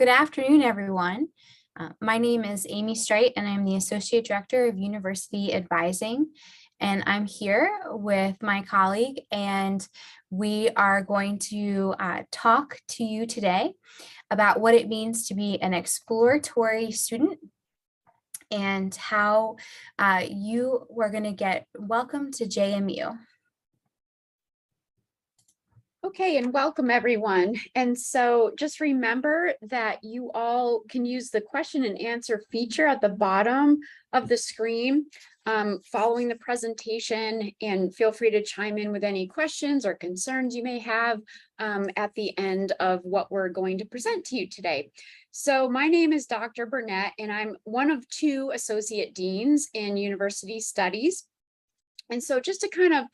Good afternoon, everyone. My name is Amy Streit, and I'm the Associate Director of University Advising. And I'm here with my colleague, and we are going to talk to you today about what it means to be an exploratory student and how you were going to get welcome to JMU. Okay, and welcome everyone. And so just remember that you all can use the question and answer feature at the bottom of the screen following the presentation, and feel free to chime in with any questions or concerns you may have at the end of what we're going to present to you today. So my name is Dr. Burnett, and I'm one of two associate deans in university studies. And so just to kind of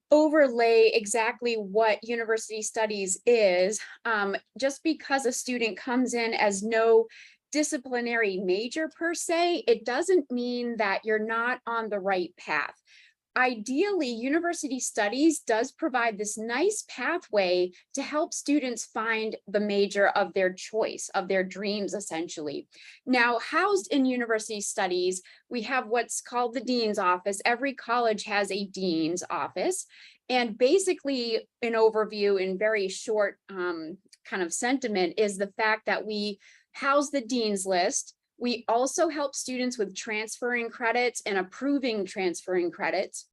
overlay exactly what university studies is, just because a student comes in as no disciplinary major per se, it doesn't mean that you're not on the right path. Ideally, university studies does provide this nice pathway to help students find the major of their choice, of their dreams, essentially. Now, housed in university studies, we have what's called the dean's office. Every college has a dean's office. And basically, an overview in very short kind of sentiment is the fact that we house the dean's list. We also help students with transferring credits and approving transferring credits.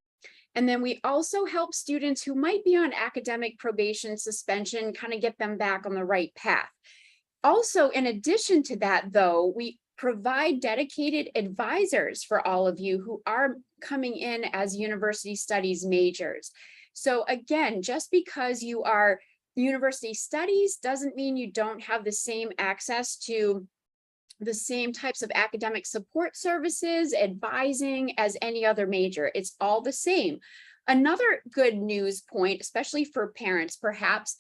And then we also help students who might be on academic probation suspension, kind of get them back on the right path. Also, in addition to that, though, we provide dedicated advisors for all of you who are coming in as university studies majors. So again, just because you are university studies doesn't mean you don't have the same access to the same types of academic support services, advising as any other major. It's all the same. Another good news point, especially for parents perhaps,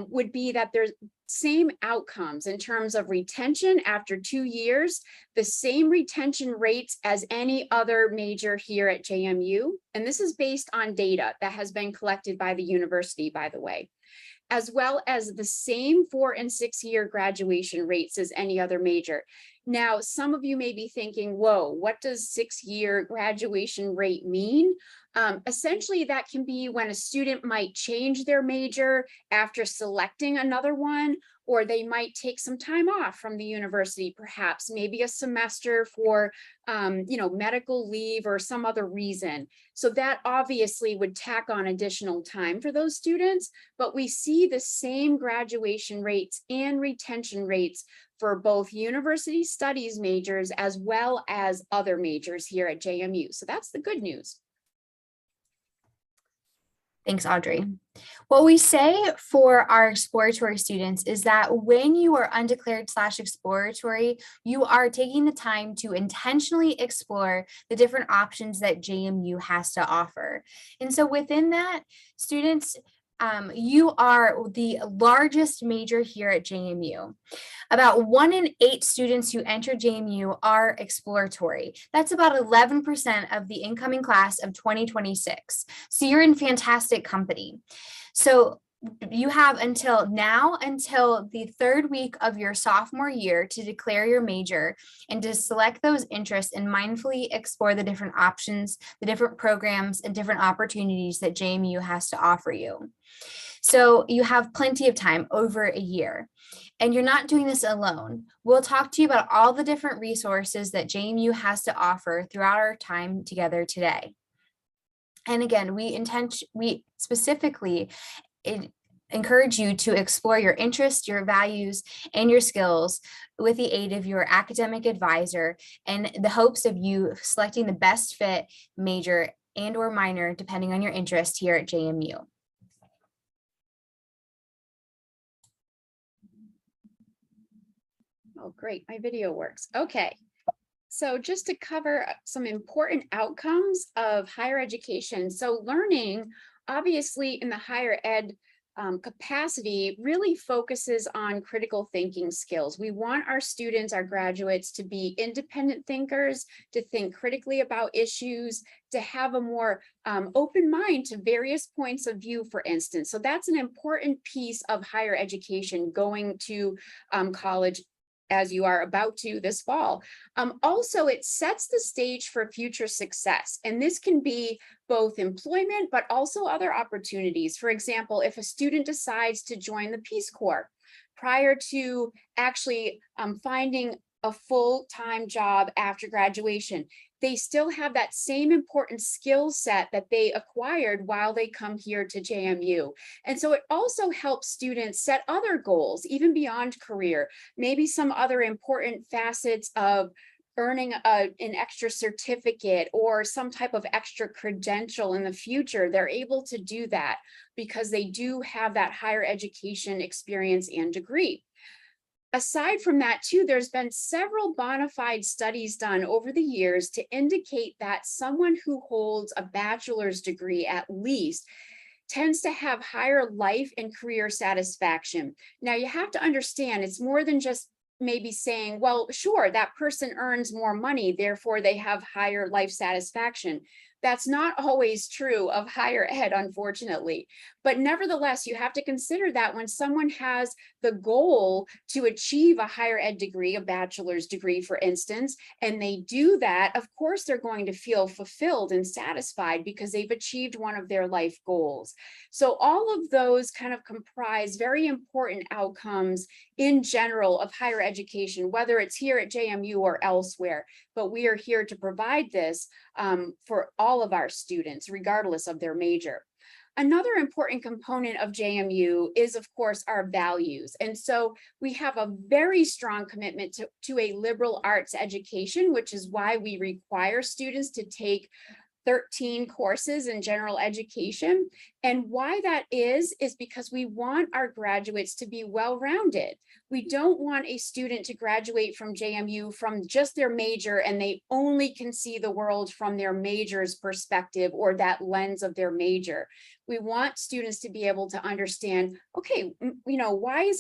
would be that there's same outcomes in terms of retention after 2 years, the same retention rates as any other major here at JMU. And this is based on data that has been collected by the university, by the way, as well as the same 4- and 6-year graduation rates as any other major. Now, some of you may be thinking, whoa, what does 6-year graduation rate mean? Essentially, that can be when a student might change their major after selecting another one, or they might take some time off from the university, perhaps maybe a semester for medical leave or some other reason. So that obviously would tack on additional time for those students, but we see the same graduation rates and retention rates for both university studies majors as well as other majors here at JMU. So that's the good news. Thanks, Audrey. What we say for our exploratory students is that when you are undeclared/exploratory, you are taking the time to intentionally explore the different options that JMU has to offer. And so within that, students, you are the largest major here at JMU. About 1 in 8 students who enter JMU are exploratory. That's about 11% of the incoming class of 2026. So you're in fantastic company. So you have until the 3rd week of your sophomore year to declare your major and to select those interests and mindfully explore the different options, the different programs and different opportunities that JMU has to offer you. So you have plenty of time, over a year, and you're not doing this alone. We'll talk to you about all the different resources that JMU has to offer throughout our time together today. And again, we specifically encourage you to explore your interests, your values, and your skills with the aid of your academic advisor and the hopes of you selecting the best fit major and or minor depending on your interest here at JMU. Oh, great, my video works. Okay, so just to cover some important outcomes of higher education. So learning, obviously in the higher ed capacity, really focuses on critical thinking skills. We want our students, our graduates, to be independent thinkers, to think critically about issues, to have a more open mind to various points of view, for instance. So that's an important piece of higher education, going to college as you are about to this fall. Also, it sets the stage for future success. And this can be both employment, but also other opportunities. For example, if a student decides to join the Peace Corps prior to actually finding a full-time job after graduation, they still have that same important skill set that they acquired while they come here to JMU. And so it also helps students set other goals, even beyond career, maybe some other important facets of earning an extra certificate or some type of extra credential in the future. They're able to do that because they do have that higher education experience and degree. Aside from that, too, there's been several bona fide studies done over the years to indicate that someone who holds a bachelor's degree at least tends to have higher life and career satisfaction. Now, you have to understand it's more than just maybe saying, well, sure, that person earns more money, therefore they have higher life satisfaction. That's not always true of higher ed, unfortunately. But nevertheless, you have to consider that when someone has the goal to achieve a higher ed degree, a bachelor's degree, for instance, and they do that, of course, they're going to feel fulfilled and satisfied because they've achieved one of their life goals. So all of those kind of comprise very important outcomes in general of higher education, whether it's here at JMU or elsewhere. But we are here to provide this for all of our students, regardless of their major. Another important component of JMU is, of course, our values. And so we have a very strong commitment to a liberal arts education, which is why we require students to take 13 courses in general education. And why that is because we want our graduates to be well-rounded. We don't want a student to graduate from JMU from just their major and they only can see the world from their major's perspective or that lens of their major. We want students to be able to understand, okay, why is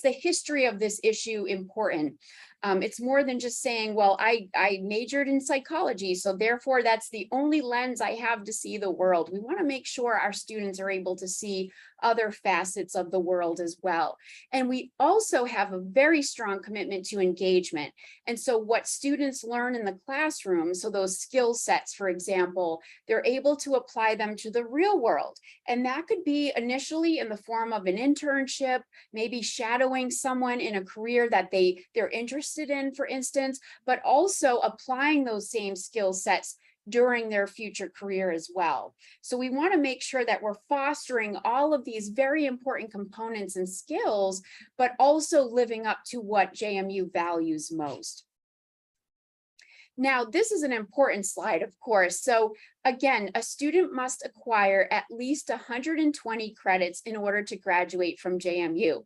the history of this issue important? It's more than just saying, well, I majored in psychology, so therefore that's the only lens I have to see the world. We want to make sure our students are able to see other facets of the world as well. And we also have a very strong commitment to engagement. And so what students learn in the classroom, so those skill sets, for example, they're able to apply them to the real world. And that could be initially in the form of an internship, maybe shadowing someone in a career that they're interested in, for instance, but also applying those same skill sets during their future career as well. So we want to make sure that we're fostering all of these very important components and skills, but also living up to what JMU values most. Now, this is an important slide, of course. So again, a student must acquire at least 120 credits in order to graduate from JMU.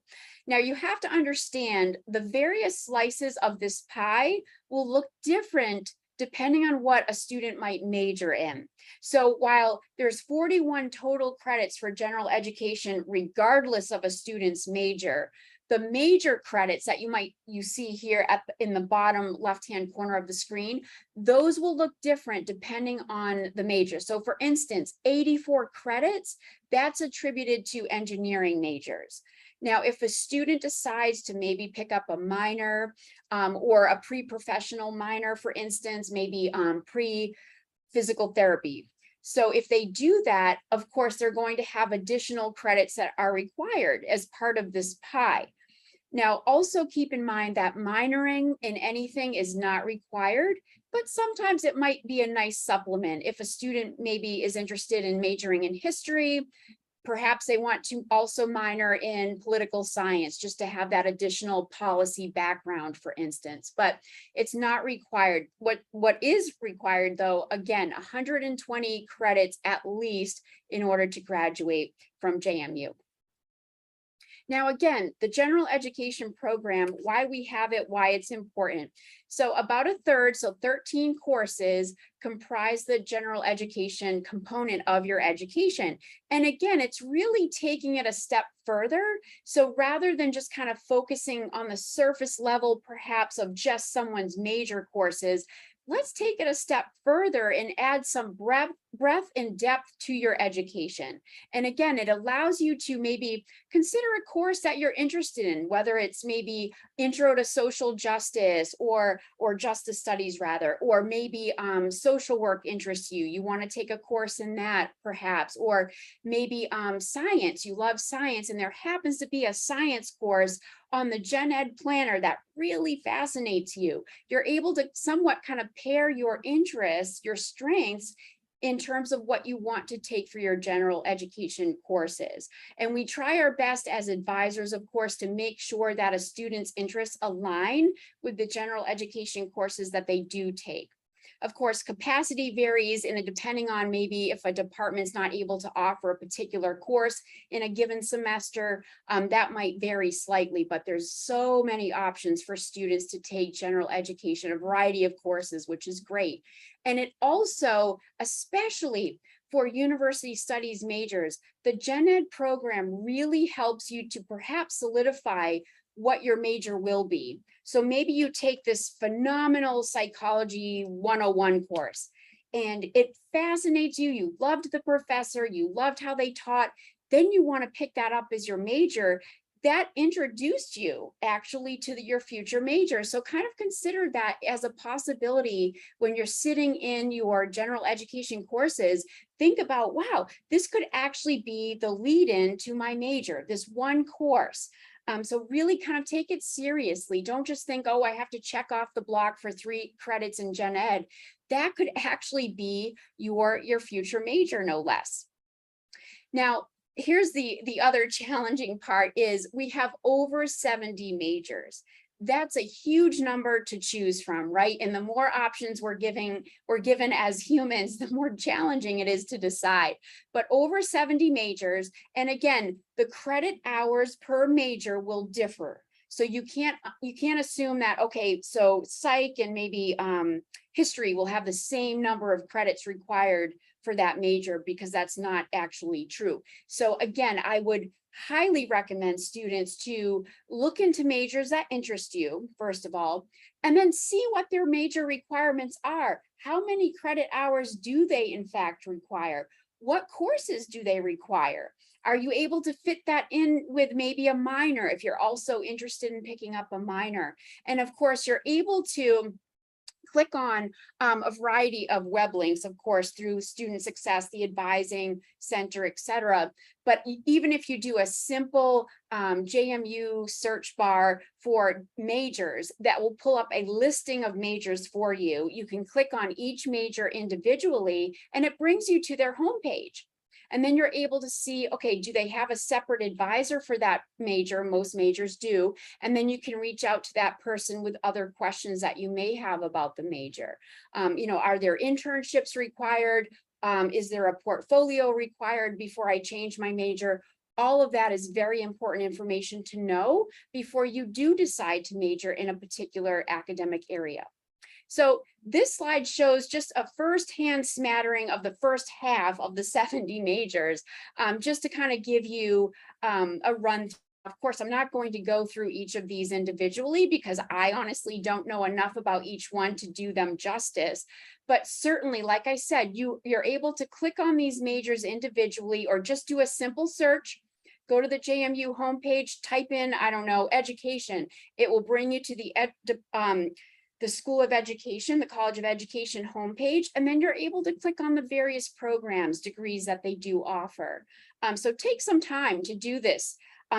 Now, you have to understand the various slices of this pie will look different depending on what a student might major in. So while there's 41 total credits for general education, regardless of a student's major, the major credits that you see here in the bottom left-hand corner of the screen, those will look different depending on the major. So for instance, 84 credits, that's attributed to engineering majors. Now, if a student decides to maybe pick up a minor or a pre-professional minor, for instance, maybe pre-physical therapy. So if they do that, of course, they're going to have additional credits that are required as part of this pie. Now, also keep in mind that minoring in anything is not required, but sometimes it might be a nice supplement. If a student maybe is interested in majoring in history, perhaps they want to also minor in political science just to have that additional policy background, for instance, but it's not required. What is required, though, again, 120 credits at least in order to graduate from JMU. Now, again, the general education program, why we have it, why it's important. So about a third, so 13 courses comprise the general education component of your education. And again, it's really taking it a step further. So rather than just kind of focusing on the surface level, perhaps of just someone's major courses, let's take it a step further and add some breadth breadth and depth to your education. And again, it allows you to maybe consider a course that you're interested in, whether it's maybe intro to social justice or justice studies rather, or maybe social work interests you. You want to take a course in that perhaps, or maybe science, you love science and there happens to be a science course on the Gen Ed planner that really fascinates you. You're able to somewhat kind of pair your interests, your strengths in terms of what you want to take for your general education courses. And we try our best as advisors, of course, to make sure that a student's interests align with the general education courses that they do take. Of course, capacity varies depending on maybe if a department's not able to offer a particular course in a given semester, that might vary slightly, but there's so many options for students to take general education, a variety of courses, which is great. And it also, especially for university studies majors, the Gen Ed program really helps you to perhaps solidify what your major will be. So maybe you take this phenomenal psychology 101 course and it fascinates you. You loved the professor, you loved how they taught. Then you want to pick that up as your major. That introduced you actually to your future major. So kind of consider that as a possibility when you're sitting in your general education courses. Think about, wow, this could actually be the lead in to my major, this one course. So really kind of take it seriously. Don't just think, oh, I have to check off the block for 3 credits in Gen Ed. That could actually be your future major, no less. Now, here's the other challenging part is we have over 70 majors. That's a huge number to choose from, right? And the more options we're given as humans, the more challenging it is to decide. But over 70 majors, and again, the credit hours per major will differ. So you can't assume that, okay, so psych and maybe history will have the same number of credits required for that major, because that's not actually true. So again, I would highly recommend students to look into majors that interest you, first of all, and then see what their major requirements are. How many credit hours do they in fact require? What courses do they require? Are you able to fit that in with maybe a minor if you're also interested in picking up a minor? And of course, you're able to click on a variety of web links, of course, through Student Success, the Advising Center, etc. But even if you do a simple JMU search bar for majors, that will pull up a listing of majors for you. You can click on each major individually, and it brings you to their homepage. And then you're able to see, okay, do they have a separate advisor for that major? Most majors do. And then you can reach out to that person with other questions that you may have about the major. Are there internships required? Is there a portfolio required before I change my major? All of that is very important information to know before you do decide to major in a particular academic area. So this slide shows just a firsthand smattering of the first half of the 70 majors, just to kind of give you a run. Of course, I'm not going to go through each of these individually because I honestly don't know enough about each one to do them justice. But certainly, like I said, you're able to click on these majors individually or just do a simple search. Go to the JMU homepage, type in, I don't know, education. It will bring you to the School of Education, the College of Education homepage, and then you're able to click on the various programs, degrees that they do offer. So take some time to do this.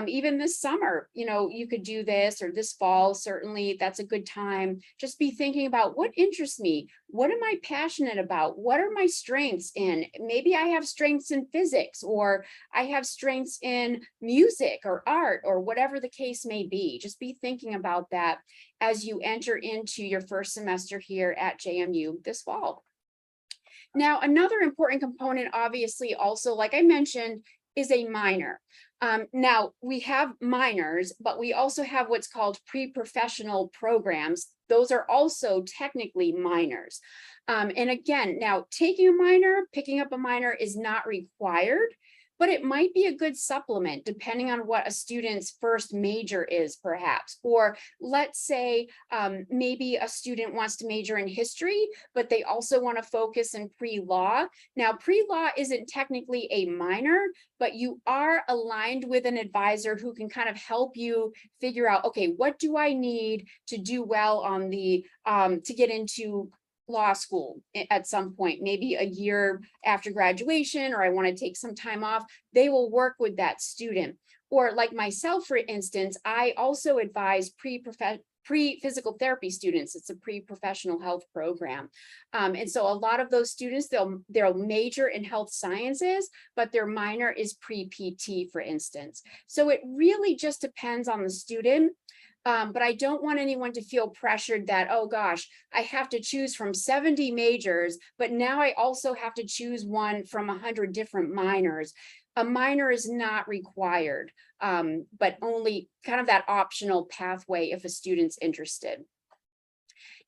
Even this summer, you could do this, or this fall, certainly that's a good time. Just be thinking about what interests me. What am I passionate about? What are my strengths in? Maybe I have strengths in physics, or I have strengths in music or art, or whatever the case may be. Just be thinking about that as you enter into your first semester here at JMU this fall. Now, another important component, obviously, also, like I mentioned, is a minor. Now, we have minors, but we also have what's called pre-professional programs. Those are also technically minors. And again, now taking a minor, picking up a minor is not required, but it might be a good supplement depending on what a student's first major is, perhaps. Or let's say maybe a student wants to major in history, but they also want to focus in pre-law. Now, pre-law isn't technically a minor, but you are aligned with an advisor who can kind of help you figure out, okay, what do I need to do well on the to get into law school at some point, maybe a year after graduation, or I want to take some time off. They will work with that student. Or like myself, for instance, I also advise pre-physical therapy students. It's a pre-professional health program. And so a lot of those students, they'll major in health sciences, but their minor is pre-PT, for instance. So it really just depends on the student. But I don't want anyone to feel pressured that, oh gosh, I have to choose from 70 majors, but now I also have to choose one from 100 different minors. A minor is not required, but only kind of that optional pathway if a student's interested.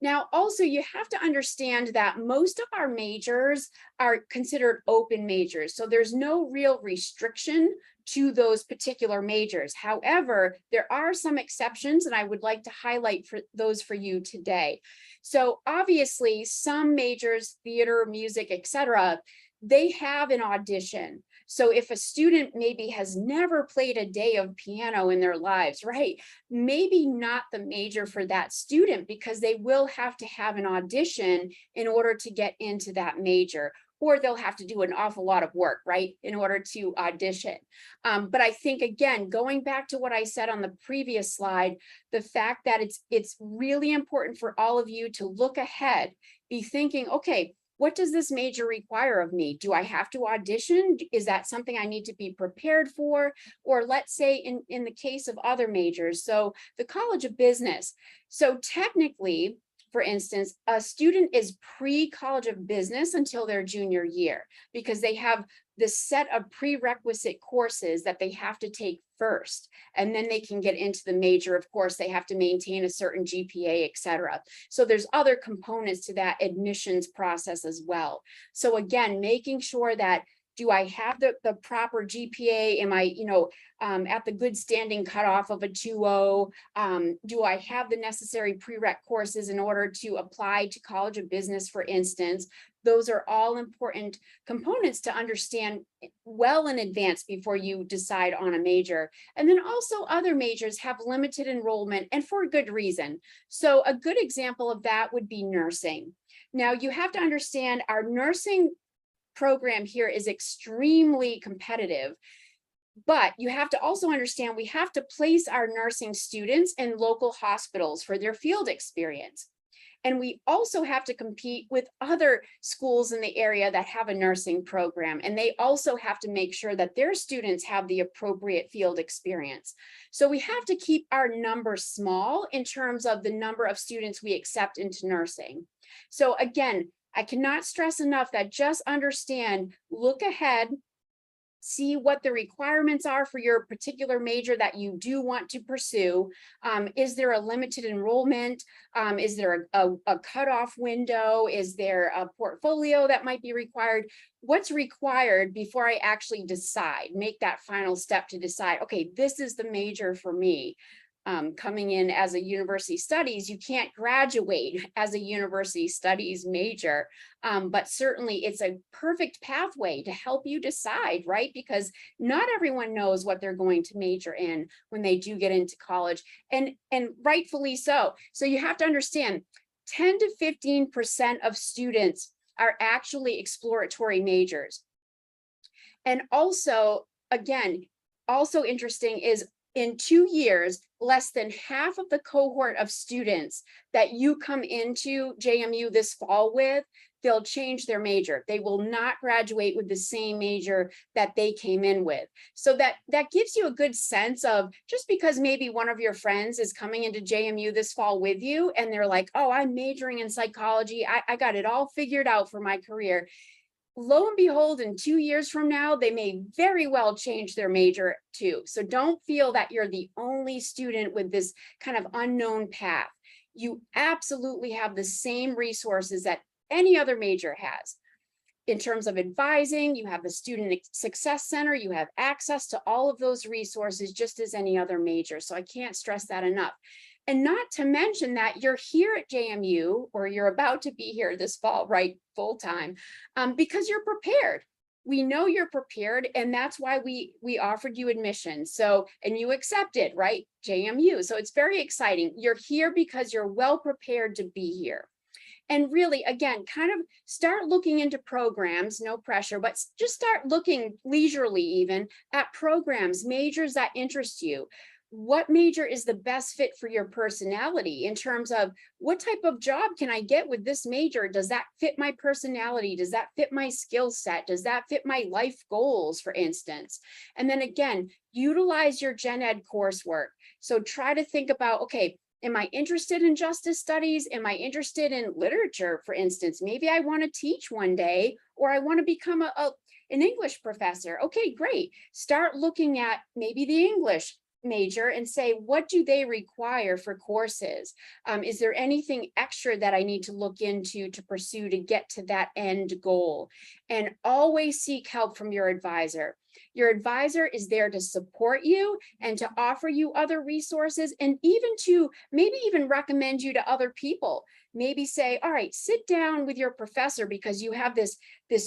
Now, also, you have to understand that most of our majors are considered open majors. So there's no real restriction to those particular majors. However, there are some exceptions, and I would like to highlight those for you today. So obviously, some majors, theater, music, etc., they have an audition. So if a student maybe has never played a day of piano in their lives, right? Maybe not the major for that student, because they will have to have an audition in order to get into that major, or they'll have to do an awful lot of work, right, in order to audition. But I think, again, going back to what I said on the previous slide, the fact that it's really important for all of you to look ahead, be thinking, okay, what does this major require of me? Do I have to audition? Is that something I need to be prepared for? Or let's say in the case of other majors, so the College of Business. So technically, for instance, a student is pre-College of Business until their junior year, because they have this set of prerequisite courses that they have to take first, and then they can get into the major. Of course, they have to maintain a certain GPA, etc. So there's other components to that admissions process as well. So again, making sure that, do I have the proper GPA? Am I, at the good standing cutoff of a 2.0? Do I have the necessary prereq courses in order to apply to College of Business, for instance? Those are all important components to understand well in advance before you decide on a major. And then also other majors have limited enrollment, and for a good reason. So a good example of that would be nursing. Now, you have to understand our nursing program here is extremely competitive, but you have to also understand we have to place our nursing students in local hospitals for their field experience. And we also have to compete with other schools in the area that have a nursing program, and they also have to make sure that their students have the appropriate field experience. So we have to keep our numbers small in terms of the number of students we accept into nursing. So again, I cannot stress enough that just understand, look ahead, see what the requirements are for your particular major that you do want to pursue. Is there a limited enrollment? Is there a cutoff window? Is there a portfolio that might be required? What's required before I actually decide, make that final step to decide, okay, this is the major for me. Coming in as a university studies, you can't graduate as a university studies major, but certainly it's a perfect pathway to help you decide, right? Because not everyone knows what they're going to major in when they do get into college, and rightfully so. So you have to understand, 10 to 15% of students are actually exploratory majors. And also, again, also interesting is, in 2 years, less than half of the cohort of students that you come into JMU this fall with, they'll change their major. They will not graduate with the same major that they came in with. So that gives you a good sense of, just because maybe one of your friends is coming into JMU this fall with you and they're like, oh, I'm majoring in psychology, I got it all figured out for my career. Lo and behold, in 2 years from now, they may very well change their major too. So don't feel that you're the only student with this kind of unknown path. You absolutely have the same resources that any other major has. in terms of advising, you have the Student Success Center, you have access to all of those resources just as any other major. So I can't stress that enough. And not to mention that you're here at JMU, or you're about to be here this fall, right, full time, because you're prepared. We know you're prepared, and that's why we offered you admission. So, and you accepted, right, JMU. So it's very exciting. You're here because you're well prepared to be here. And really, again, kind of start looking into programs, no pressure, but just start looking leisurely even at programs, majors that interest you. What major is the best fit for your personality in terms of what type of job can I get with this major? Does that fit my personality? Does that fit my skill set? Does that fit my life goals, for instance? And then again, utilize your gen ed coursework. So try to think about, okay, am I interested in justice studies? Am I interested in literature, for instance? Maybe I want to teach one day, or I want to become an English professor. Okay, great. Start looking at maybe the English major and say, what do they require for courses? Is there anything extra that I need to look into to pursue to get to that end goal? And always seek help from your advisor. Your advisor is there to support you and to offer you other resources, and even to maybe even recommend you to other people. Maybe say, all right, sit down with your professor because you have this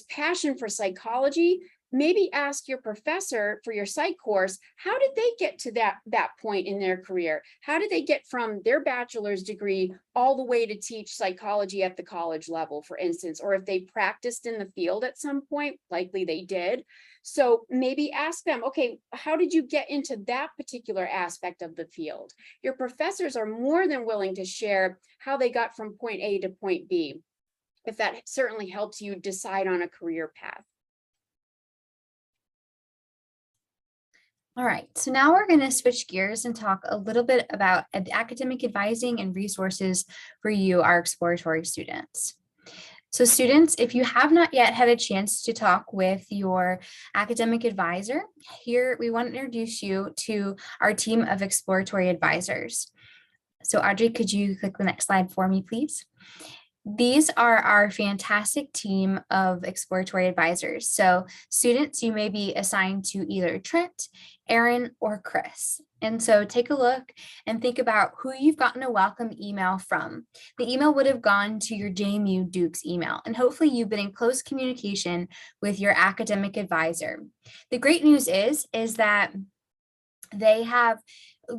passion for psychology. Maybe ask your professor for your psych course, how did they get to that point in their career? How did they get from their bachelor's degree all the way to teach psychology at the college level, for instance? Or if they practiced in the field at some point, likely they did. So maybe ask them, okay, how did you get into that particular aspect of the field? Your professors are more than willing to share how they got from point A to point B, if that certainly helps you decide on a career path. All right, so now we're going to switch gears and talk a little bit about academic advising and resources for you, our exploratory students. So students, if you have not yet had a chance to talk with your academic advisor, here we want to introduce you to our team of exploratory advisors. So Audrey, could you click the next slide for me, please? These are our fantastic team of exploratory advisors. So students, you may be assigned to either Trent, Aaron, or Chris. And so take a look and think about who you've gotten a welcome email from. The email would have gone to your JMU Dukes email, and hopefully you've been in close communication with your academic advisor. The great news is that they have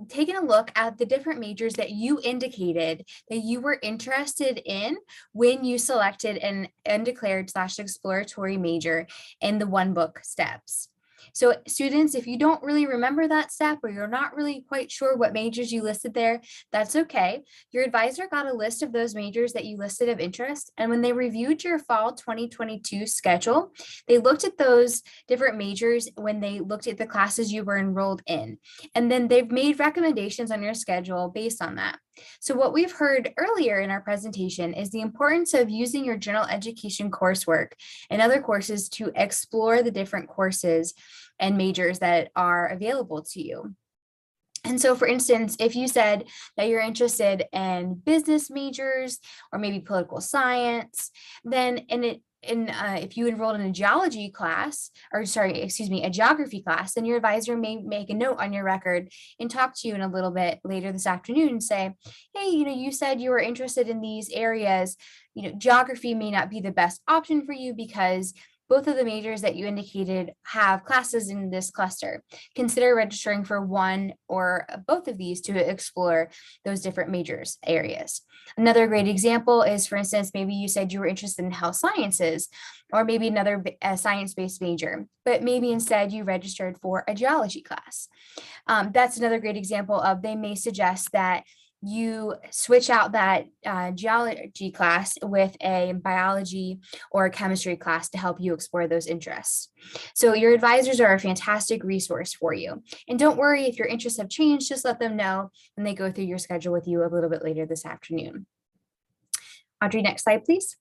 taken a look at the different majors that you indicated that you were interested in when you selected an undeclared / exploratory major in the one book steps. So students, if you don't really remember that step, or you're not really quite sure what majors you listed there, that's okay. Your advisor got a list of those majors that you listed of interest. And when they reviewed your fall 2022 schedule, they looked at those different majors when they looked at the classes you were enrolled in. And then they've made recommendations on your schedule based on that. So what we've heard earlier in our presentation is the importance of using your general education coursework and other courses to explore the different courses and majors that are available to you. And so, for instance, if you said that you're interested in business majors or maybe political science, then if you enrolled in a geology class, or a geography class, then your advisor may make a note on your record and talk to you in a little bit later this afternoon and say, hey, you said you were interested in these areas. Geography may not be the best option for you because both of the majors that you indicated have classes in this cluster. Consider registering for one or both of these to explore those different majors areas. Another great example is, for instance, maybe you said you were interested in health sciences, or maybe another science-based major, but maybe instead you registered for a geology class. That's another great example of they may suggest that you switch out that geology class with a biology or a chemistry class to help you explore those interests. So your advisors are a fantastic resource for you. And don't worry if your interests have changed, just let them know when they go through your schedule with you a little bit later this afternoon. Audrey, next slide, please.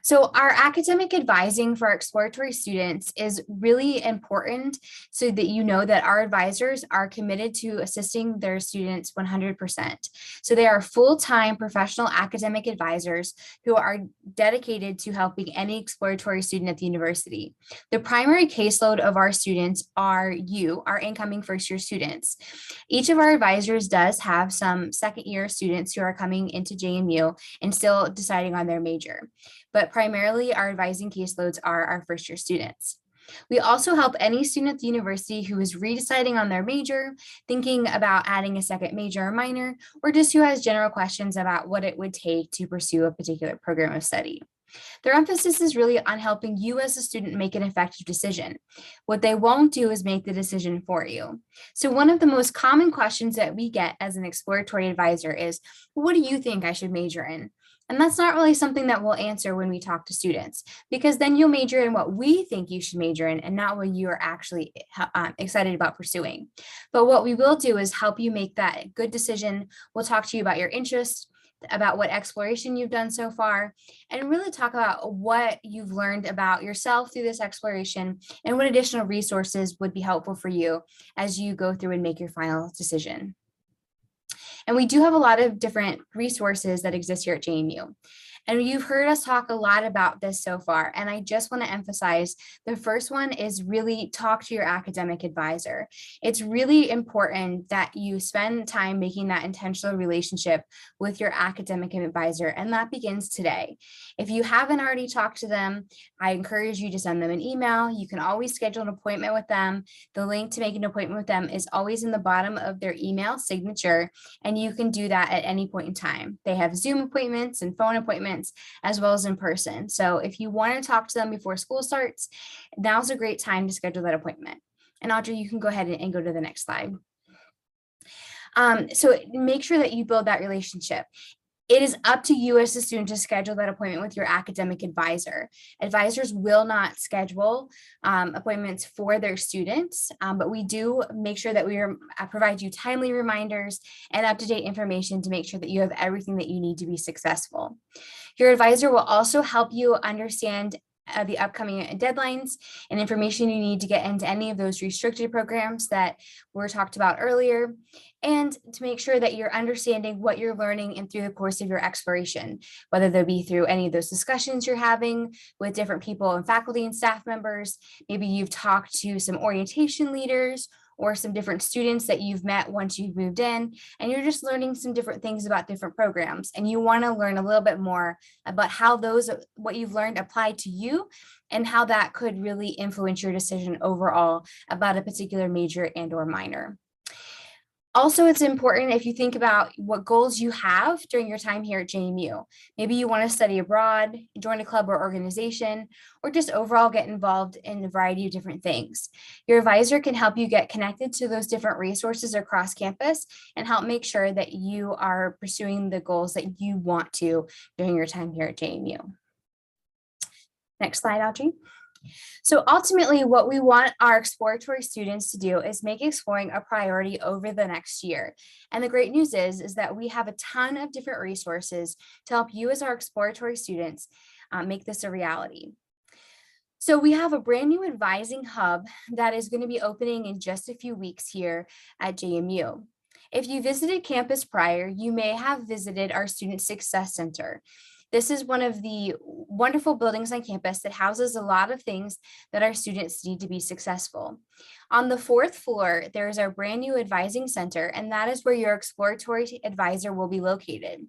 So our academic advising for our exploratory students is really important so that you know that our advisors are committed to assisting their students 100%. So they are full-time professional academic advisors who are dedicated to helping any exploratory student at the university. The primary caseload of our students are you, our incoming first-year students. Each of our advisors does have some second-year students who are coming into JMU and still deciding on their major, but primarily our advising caseloads are our first year students. We also help any student at the university who is redeciding on their major, thinking about adding a second major or minor, or just who has general questions about what it would take to pursue a particular program of study. Their emphasis is really on helping you as a student make an effective decision. What they won't do is make the decision for you. So one of the most common questions that we get as an exploratory advisor is, what do you think I should major in? And that's not really something that we'll answer when we talk to students, because then you'll major in what we think you should major in and not what you are actually excited about pursuing. But what we will do is help you make that good decision. We'll talk to you about your interests, about what exploration you've done so far, and really talk about what you've learned about yourself through this exploration and what additional resources would be helpful for you as you go through and make your final decision. And we do have a lot of different resources that exist here at JMU. And you've heard us talk a lot about this so far. And I just want to emphasize the first one is really talk to your academic advisor. It's really important that you spend time making that intentional relationship with your academic advisor. And that begins today. If you haven't already talked to them, I encourage you to send them an email. You can always schedule an appointment with them. The link to make an appointment with them is always in the bottom of their email signature. And you can do that at any point in time. They have Zoom appointments and phone appointments as well as in person. So if you want to talk to them before school starts, now's a great time to schedule that appointment. And Audrey, you can go ahead and go to the next slide. So make sure that you build that relationship. It is up to you as a student to schedule that appointment with your academic advisor. Advisors will not schedule appointments for their students, but we do make sure that we provide you timely reminders and up-to-date information to make sure that you have everything that you need to be successful. Your advisor will also help you understand the upcoming deadlines and information you need to get into any of those restricted programs that were talked about earlier, and to make sure that you're understanding what you're learning and through the course of your exploration, whether they be through any of those discussions you're having with different people and faculty and staff members. Maybe you've talked to some orientation leaders or some different students that you've met once you've moved in, and you're just learning some different things about different programs. And you want to learn a little bit more about how what you've learned apply to you and how that could really influence your decision overall about a particular major and or minor. Also, it's important if you think about what goals you have during your time here at JMU. Maybe you want to study abroad, join a club or organization, or just overall get involved in a variety of different things. Your advisor can help you get connected to those different resources across campus and help make sure that you are pursuing the goals that you want to during your time here at JMU. Next slide, Audrey. So ultimately, what we want our exploratory students to do is make exploring a priority over the next year. And the great news is that we have a ton of different resources to help you as our exploratory students make this a reality. So we have a brand new advising hub that is going to be opening in just a few weeks here at JMU. If you visited campus prior, you may have visited our Student Success Center. This is one of the wonderful buildings on campus that houses a lot of things that our students need to be successful. On the fourth floor, there is our brand new advising center, and that is where your exploratory advisor will be located.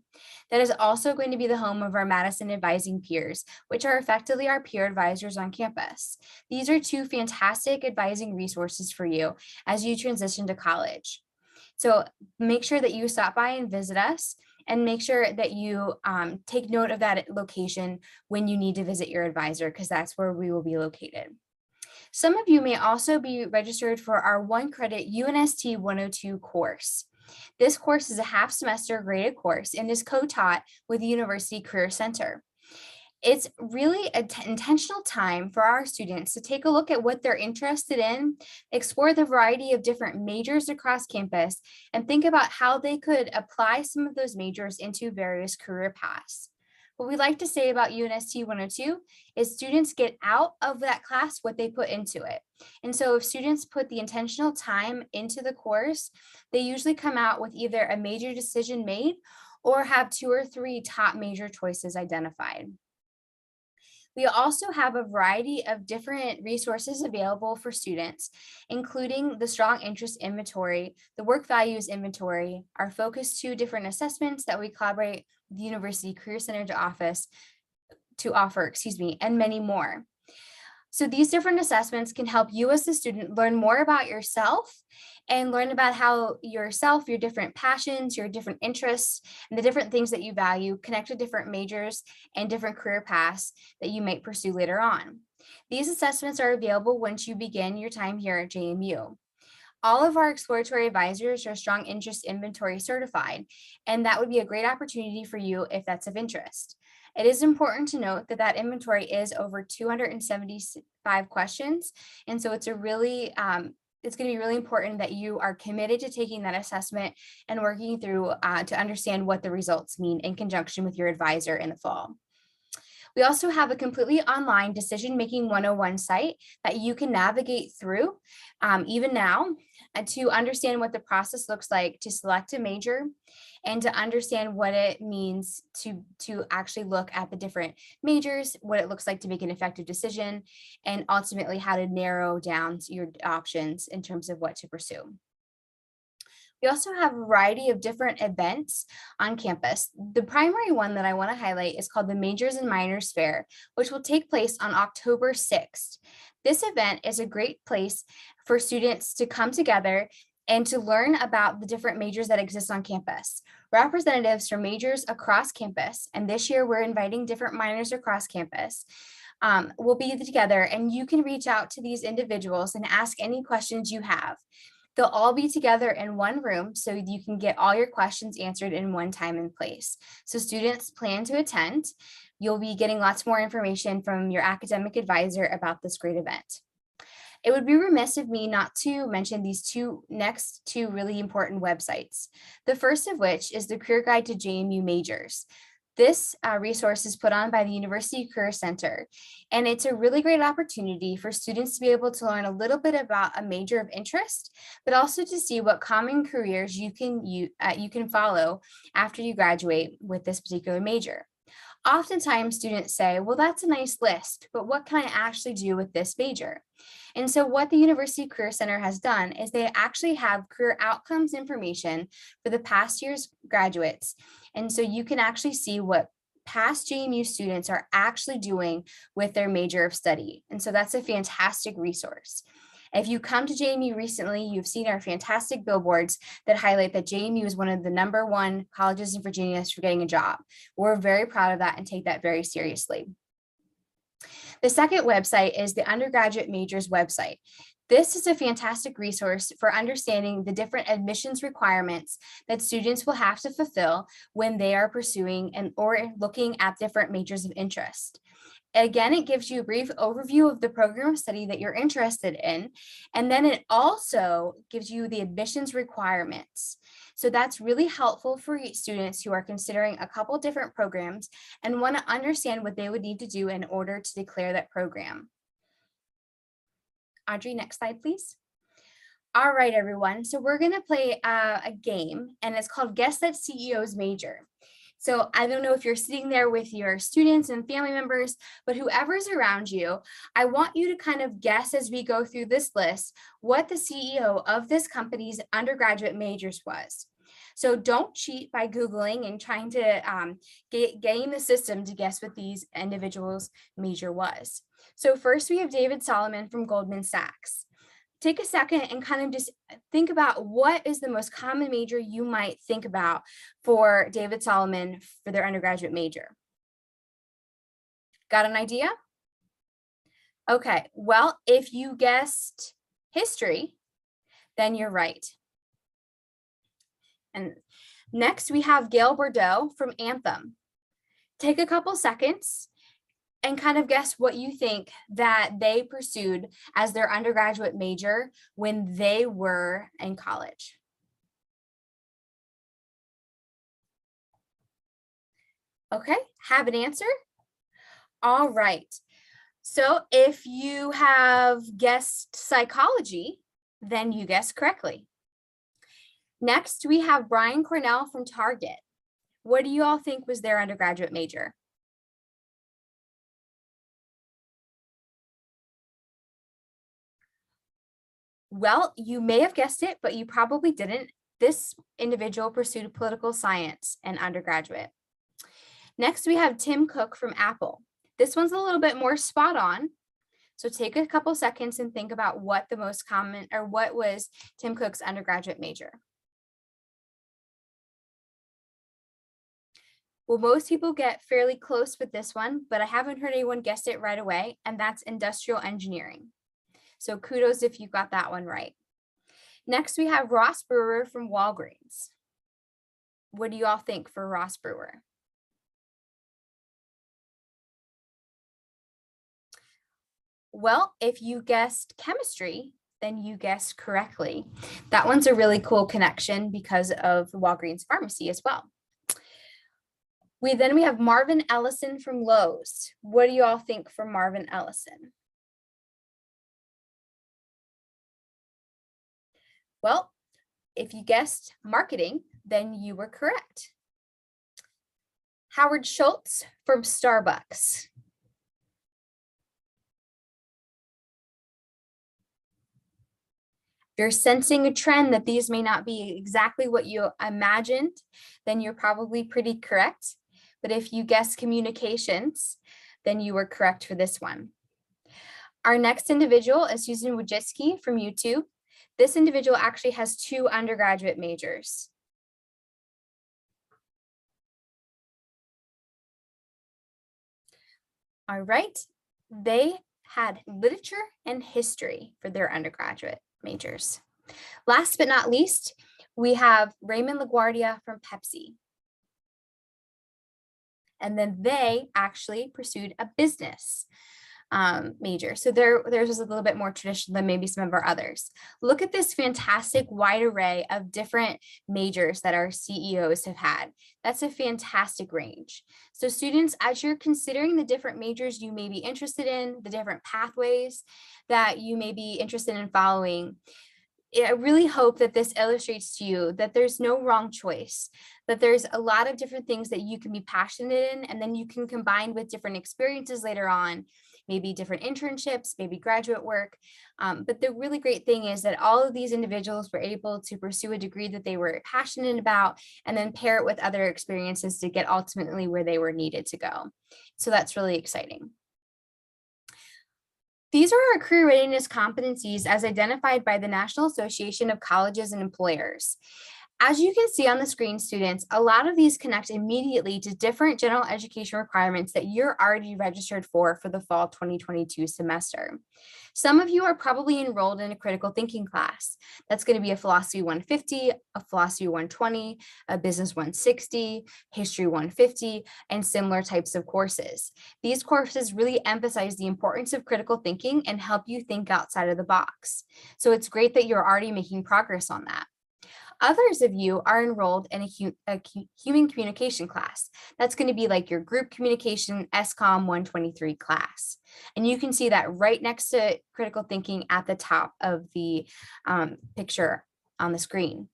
That is also going to be the home of our Madison advising peers, which are effectively our peer advisors on campus. These are two fantastic advising resources for you as you transition to college. So make sure that you stop by and visit us, and make sure that you take note of that location when you need to visit your advisor, because that's where we will be located. Some of you may also be registered for our 1-credit UNST 102 course. This course is a half semester graded course and is co-taught with the University Career Center. It's really an intentional time for our students to take a look at what they're interested in, explore the variety of different majors across campus, and think about how they could apply some of those majors into various career paths. What we like to say about UNST 102 is students get out of that class what they put into it. And so if students put the intentional time into the course, they usually come out with either a major decision made or have 2 or 3 top major choices identified. We also have a variety of different resources available for students, including the strong interest inventory, the work values inventory, our focus 2 different assessments that we collaborate with the University Career Center to offer, and many more. So these different assessments can help you as a student learn more about yourself and learn about how yourself, your different passions, your different interests, and the different things that you value connect to different majors and different career paths that you might pursue later on. These assessments are available once you begin your time here at JMU. All of our exploratory advisors are strong interest inventory certified, and that would be a great opportunity for you if that's of interest. It is important to note that that inventory is over 275 questions, and so it's going to be really important that you are committed to taking that assessment and working through to understand what the results mean in conjunction with your advisor in the fall. We also have a completely online decision-making 101 site that you can navigate through even now to understand what the process looks like to select a major and to understand what it means to actually look at the different majors, what it looks like to make an effective decision, and ultimately how to narrow down your options in terms of what to pursue. We also have a variety of different events on campus. The primary one that I want to highlight is called the Majors and Minors Fair, which will take place on October 6th. This event is a great place for students to come together and to learn about the different majors that exist on campus. Representatives from majors across campus, and this year we're inviting different minors across campus, will be together, and you can reach out to these individuals and ask any questions you have. They'll all be together in one room so you can get all your questions answered in one time and place. So students plan to attend. You'll be getting lots more information from your academic advisor about this great event. It would be remiss of me not to mention these next two really important websites. The first of which is the Career Guide to JMU Majors. This resource is put on by the University Career Center, and it's a really great opportunity for students to be able to learn a little bit about a major of interest, but also to see what common careers you can follow after you graduate with this particular major. Oftentimes students say, well, that's a nice list, but what can I actually do with this major? And so what the University Career Center has done is they actually have career outcomes information for the past year's graduates. And so you can actually see what past JMU students are actually doing with their major of study. And so that's a fantastic resource. If you come to JMU recently, you've seen our fantastic billboards that highlight that JMU is one of the #1 colleges in Virginia for getting a job. We're very proud of that and take that very seriously. The second website is the undergraduate majors website. This is a fantastic resource for understanding the different admissions requirements that students will have to fulfill when they are pursuing or looking at different majors of interest. Again, it gives you a brief overview of the program of study that you're interested in, and then it also gives you the admissions requirements. So that's really helpful for students who are considering a couple different programs and want to understand what they would need to do in order to declare that program. Audrey, next slide, please. All right, everyone. So we're going to play a game, and it's called Guess That CEO's Major. So I don't know if you're sitting there with your students and family members, but whoever's around you, I want you to kind of guess as we go through this list what the CEO of this company's undergraduate majors was. So don't cheat by Googling and trying to game the system to guess what these individuals' major was. So first we have David Solomon from Goldman Sachs. Take a second and kind of just think about what is the most common major you might think about for David Solomon for their undergraduate major. Got an idea? Okay, well, if you guessed history, then you're right. And next we have Gail Bordeaux from Anthem. Take a couple seconds and kind of guess what you think that they pursued as their undergraduate major when they were in college. Okay, have an answer? All right. So if you have guessed psychology, then you guessed correctly. Next, we have Brian Cornell from Target. What do you all think was their undergraduate major? Well, you may have guessed it, but you probably didn't. This individual pursued political science in undergraduate. Next, we have Tim Cook from Apple. This one's a little bit more spot on. So take a couple seconds and think about what the most common or what was Tim Cook's undergraduate major. Well, most people get fairly close with this one, but I haven't heard anyone guess it right away, and that's industrial engineering. So kudos if you got that one right. Next, we have Ross Brewer from Walgreens. What do you all think for Ross Brewer? Well, if you guessed chemistry, then you guessed correctly. That one's a really cool connection because of Walgreens Pharmacy as well. We have Marvin Ellison from Lowe's. What do you all think for Marvin Ellison? Well, if you guessed marketing, then you were correct. Howard Schultz from Starbucks. If you're sensing a trend that these may not be exactly what you imagined, then you're probably pretty correct. But if you guessed communications, then you were correct for this one. Our next individual is Susan Wojcicki from YouTube. This individual actually has 2 undergraduate majors. All right, they had literature and history for their undergraduate majors. Last but not least, we have Raymond LaGuardia from Pepsi. And then they actually pursued a business major. So theirs was a little bit more traditional than maybe some of our others. Look at this fantastic wide array of different majors that our CEOs have had. That's a fantastic range. So students, as you're considering the different majors you may be interested in, the different pathways that you may be interested in following, I really hope that this illustrates to you that there's no wrong choice, that there's a lot of different things that you can be passionate in, and then you can combine with different experiences later on, maybe different internships, maybe graduate work. But the really great thing is that all of these individuals were able to pursue a degree that they were passionate about and then pair it with other experiences to get ultimately where they were needed to go. So that's really exciting. These are our career readiness competencies as identified by the National Association of Colleges and Employers. As you can see on the screen, students, a lot of these connect immediately to different general education requirements that you're already registered for the fall 2022 semester. Some of you are probably enrolled in a critical thinking class. That's going to be a philosophy 150, a philosophy 120, a business 160, history 150, and similar types of courses. These courses really emphasize the importance of critical thinking and help you think outside of the box. So it's great that you're already making progress on that. Others of you are enrolled in a human communication class. That's going to be like your group communication SCOM 123 class. And you can see that right next to critical thinking at the top of the picture on the screen.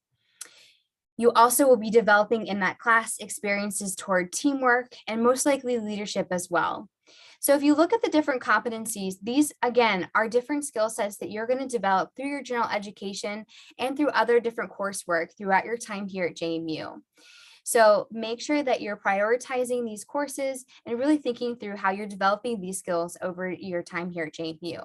You also will be developing in that class experiences toward teamwork and most likely leadership as well. So if you look at the different competencies, these again are different skill sets that you're going to develop through your general education and through other different coursework throughout your time here at JMU. So make sure that you're prioritizing these courses and really thinking through how you're developing these skills over your time here at JMU.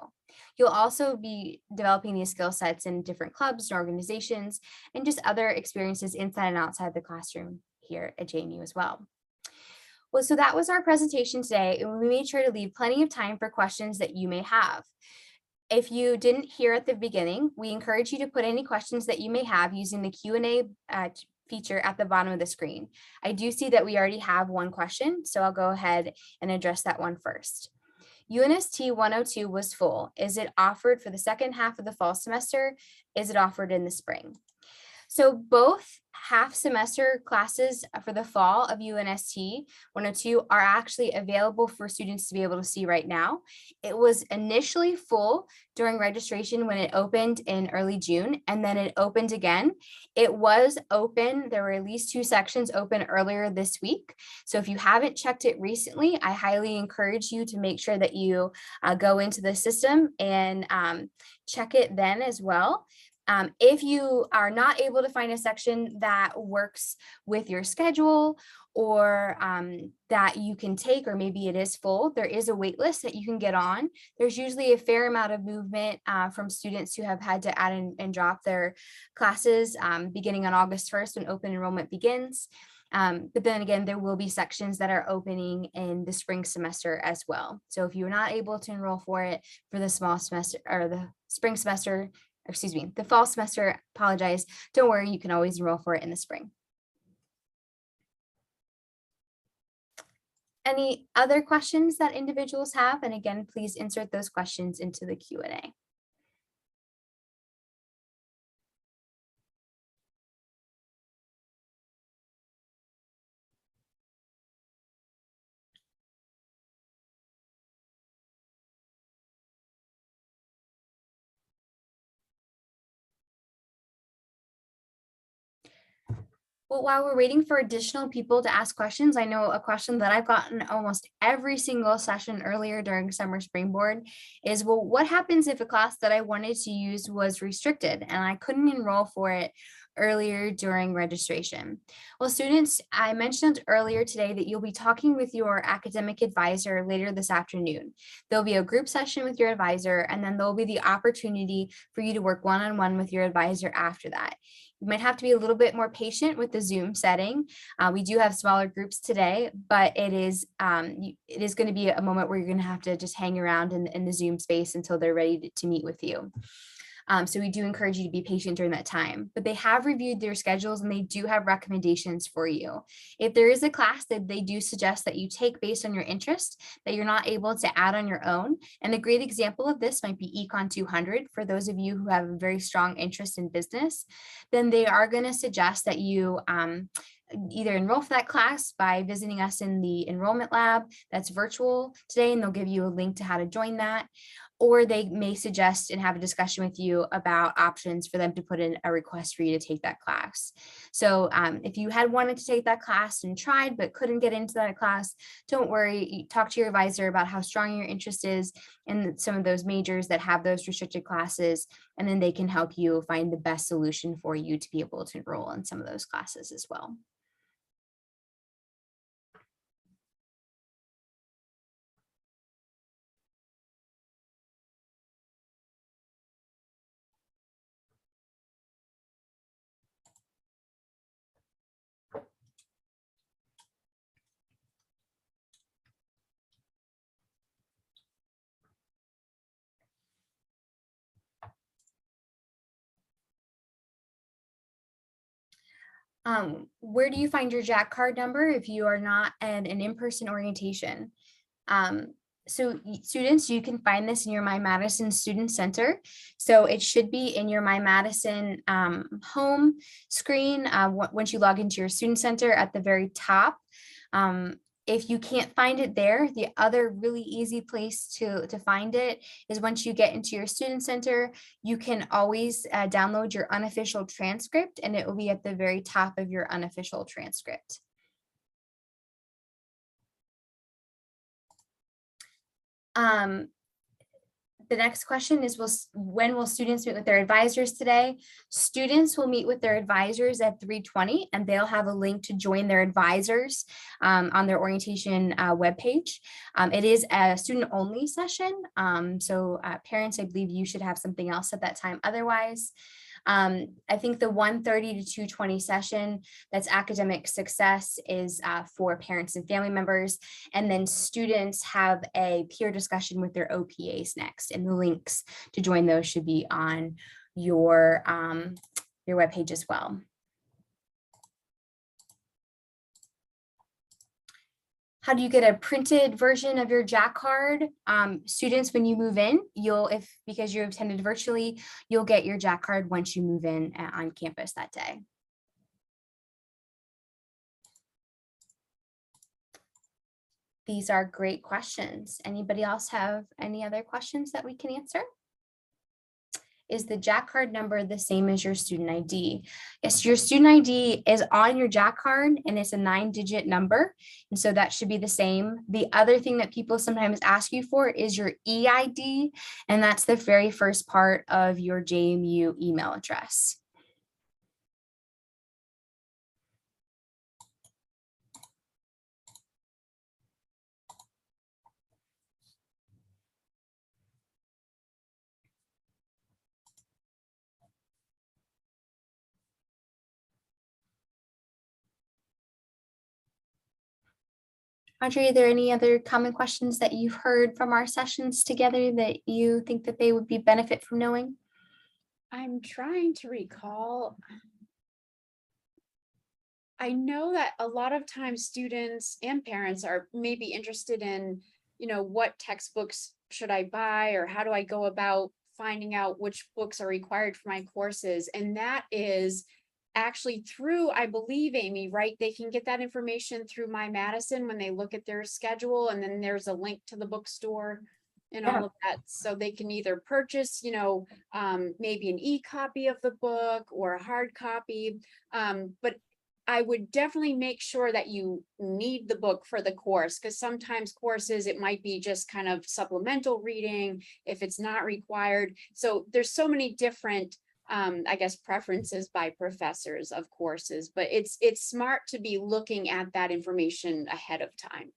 You'll also be developing these skill sets in different clubs and organizations and just other experiences inside and outside the classroom here at JMU as well. Well, so that was our presentation today, and we made sure to leave plenty of time for questions that you may have. If you didn't hear at the beginning, we encourage you to put any questions that you may have using the Q&A feature at the bottom of the screen. I do see that we already have one question, so I'll go ahead and address that one first. UNST 102 was full. Is it offered for the second half of the fall semester? Is it offered in the spring? So both half semester classes for the fall of UNST 102 are actually available for students to be able to see right now. It was initially full during registration when it opened in early June, and then it opened again. It was open, there were at least 2 sections open earlier this week. So if you haven't checked it recently, I highly encourage you to make sure that you go into the system and check it then as well. If you are not able to find a section that works with your schedule or that you can take, or maybe it is full, there is a wait list that you can get on. There's usually a fair amount of movement from students who have had to add and drop their classes beginning on August 1st when open enrollment begins. But then again, there will be sections that are opening in the spring semester as well. So if you're not able to enroll for it for the small semester or the spring semester, excuse me, the fall semester, apologize, don't worry, you can always enroll for it in the spring. Any other questions that individuals have? And again, please insert those questions into the Q&A. Well, while we're waiting for additional people to ask questions, I know a question that I've gotten almost every single session earlier during summer springboard is, well, what happens if a class that I wanted to use was restricted and I couldn't enroll for it earlier during registration? Well, students, I mentioned earlier today that you'll be talking with your academic advisor later this afternoon. There'll be a group session with your advisor, and then there'll be the opportunity for you to work one-on-one with your advisor after that. You might have to be a little bit more patient with the Zoom setting. We do have smaller groups today, but it is going to be a moment where you're going to have to just hang around in the Zoom space until they're ready to meet with you. So we do encourage you to be patient during that time, but they have reviewed their schedules and they do have recommendations for you. If there is a class that they do suggest that you take based on your interest that you're not able to add on your own, and a great example of this might be Econ 200 for those of you who have a very strong interest in business, then they are going to suggest that you either enroll for that class by visiting us in the enrollment lab that's virtual today, and they'll give you a link to how to join that. Or they may suggest and have a discussion with you about options for them to put in a request for you to take that class. So if you had wanted to take that class and tried but couldn't get into that class, don't worry, talk to your advisor about how strong your interest is in some of those majors that have those restricted classes, and then they can help you find the best solution for you to be able to enroll in some of those classes as well. Where do you find your Jack card number if you are not at an in-person orientation? So students, you can find this in your My Madison Student Center. So it should be in your My Madison home screen once you log into your Student Center at the very top. If you can't find it there, the other really easy place to find it is once you get into your Student Center, you can always download your unofficial transcript, and it will be at the very top of your unofficial transcript. The next question is, when will students meet with their advisors today? Students will meet with their advisors at 3:20, and they'll have a link to join their advisors on their orientation webpage. It is a student-only session, so parents, I believe you should have something else at that time otherwise. I think the 1:30 to 2:20 session, that's academic success, is for parents and family members. And then students have a peer discussion with their OPAs next, and the links to join those should be on your webpage as well. How do you get a printed version of your Jack card? Students, when you move in, because you attended virtually, you'll get your Jack card once you move in on campus that day. These are great questions. Anybody else have any other questions that we can answer? Is the Jack card number the same as your student ID? Yes, your student ID is on your Jack card and it's a 9-digit number. And so that should be the same. The other thing that people sometimes ask you for is your EID, and that's the very first part of your JMU email address. Audrey, are there any other common questions that you've heard from our sessions together that you think that they would be benefit from knowing? I'm trying to recall. I know that a lot of times students and parents are maybe interested in, what textbooks should I buy, or how do I go about finding out which books are required for my courses? And that is actually through, I believe, Amy, right? They can get that information through My Madison when they look at their schedule, and then there's a link to the bookstore and all of that. So they can either purchase, maybe an e-copy of the book or a hard copy. But I would definitely make sure that you need the book for the course, because sometimes courses, it might be just kind of supplemental reading if it's not required. So there's so many different, I guess, preferences by professors of courses, but it's smart to be looking at that information ahead of time.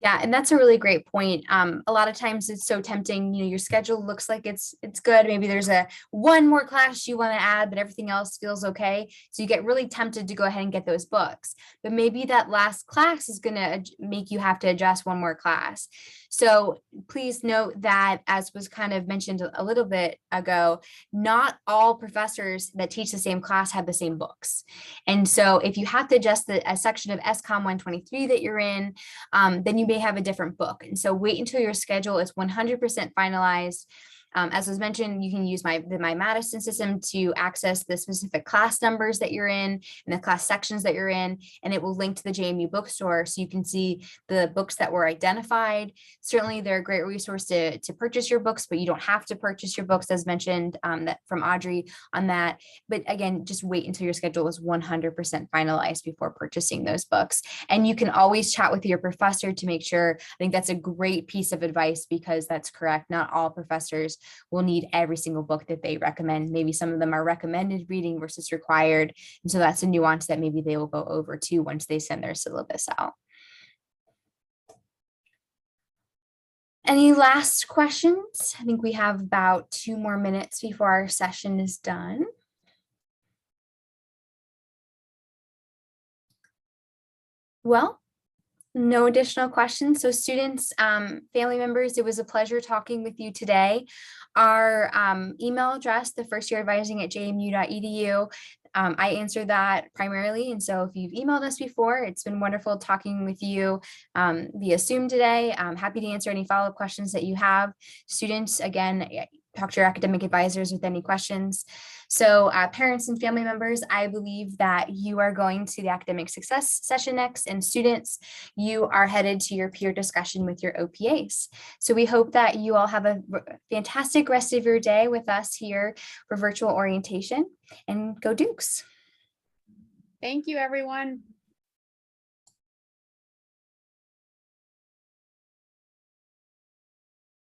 Yeah, and that's a really great point. A lot of times it's so tempting, your schedule looks like it's good. Maybe there's one more class you want to add, but everything else feels okay. So you get really tempted to go ahead and get those books. But maybe that last class is going to make you have to adjust one more class. So please note that, as was kind of mentioned a little bit ago, not all professors that teach the same class have the same books. And so if you have to adjust a section of SCOM 123 that you're in, then you may have a different book. And so wait until your schedule is 100% finalized. As was mentioned, you can use my Madison system to access the specific class numbers that you're in and the class sections that you're in, and it will link to the JMU bookstore so you can see the books that were identified. Certainly, they're a great resource to purchase your books, but you don't have to purchase your books, as mentioned that from Audrey on that. But again, just wait until your schedule is 100% finalized before purchasing those books. And you can always chat with your professor to make sure. I think that's a great piece of advice, because that's correct. Not all professors will need every single book that they recommend. Maybe some of them are recommended reading versus required. And so that's a nuance that maybe they will go over to once they send their syllabus out. Any last questions? I think we have about 2 more minutes before our session is done. Well, no additional questions. So students, family members, it was a pleasure talking with you today. Our email address, thefirstyearadvising@jmu.edu. I answer that primarily. And so if you've emailed us before, it's been wonderful talking with you via Zoom today. I'm happy to answer any follow-up questions that you have. Students, again, talk to your academic advisors with any questions. So parents and family members, I believe that you are going to the academic success session next, and students, you are headed to your peer discussion with your OPAs. So we hope that you all have a fantastic rest of your day with us here for virtual orientation, and go Dukes. Thank you, everyone.